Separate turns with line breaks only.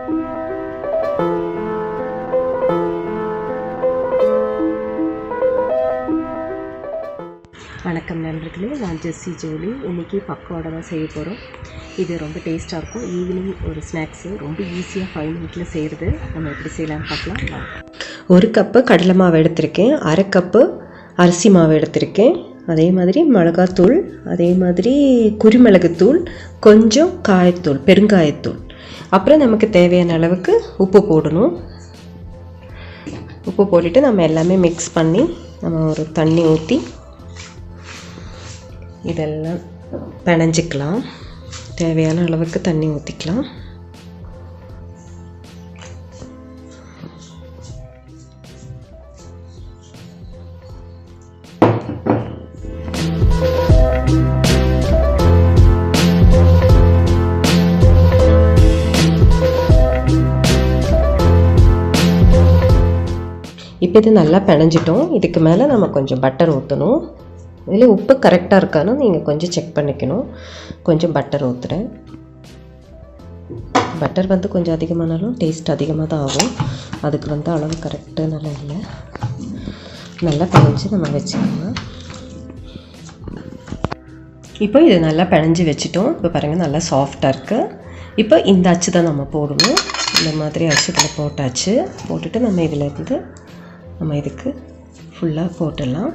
வணக்கம் நண்பர்களே, நான் ஜெஸ்ஸி ஜோலி. இன்றைக்கி பக்கோடா தான் செய்ய போகிறோம். இது ரொம்ப டேஸ்ட்டாக இருக்கும். ஈவினிங் ஒரு ஸ்நாக்ஸு, ரொம்ப ஈஸியாக 5 மினிட்ஸில் செய்கிறது. நம்ம எப்படி செய்யலாம்னு பார்க்கலாம். 1 கப்பு கடலை மாவு எடுத்திருக்கேன், 1/2 கப்பு அரிசி மாவு எடுத்திருக்கேன், அதே மாதிரி மிளகாத்தூள், அதே மாதிரி குருமிளகுத்தூள், கொஞ்சம் காயத்தூள், பெருங்காயத்தூள், அப்புறம் நமக்கு தேவையான அளவுக்கு உப்பு போடணும். உப்பு போட்டுட்டு நம்ம எல்லாமே மிக்ஸ் பண்ணி நம்ம ஒரு தண்ணி ஊற்றி இதெல்லாம் பிணைஞ்சிக்கலாம். தேவையான அளவுக்கு தண்ணி ஊற்றிக்கலாம். இப்போ இது நல்லா பிணைஞ்சிட்டோம். இதுக்கு மேலே நம்ம கொஞ்சம் பட்டர் ஊற்றணும். இதில் உப்பு கரெக்டாக இருக்கான்னு நீங்கள் கொஞ்சம் செக் பண்ணிக்கணும். கொஞ்சம் பட்டர் ஊற்றுறேன். பட்டர் கொஞ்சம் அதிகமானாலும் டேஸ்ட் அதிகமாக தான் ஆகும். அதுக்கு அளவு கரெக்டாக நல்லா இல்லை. நல்லா பிணைஞ்சு நம்ம வச்சுக்கலாம். இப்போ இது நல்லா பிணைஞ்சு வச்சுட்டோம். இப்போ பாருங்கள், நல்லா சாஃப்டாக இருக்குது. இப்போ இந்த அச்சு தான் நம்ம போடணும். இந்த மாதிரி அச்சு இதில் போட்டாச்சு. போட்டுட்டு நம்ம இதில் நம்ம இதுக்கு ஃபுல்லாக போட்டுடலாம்.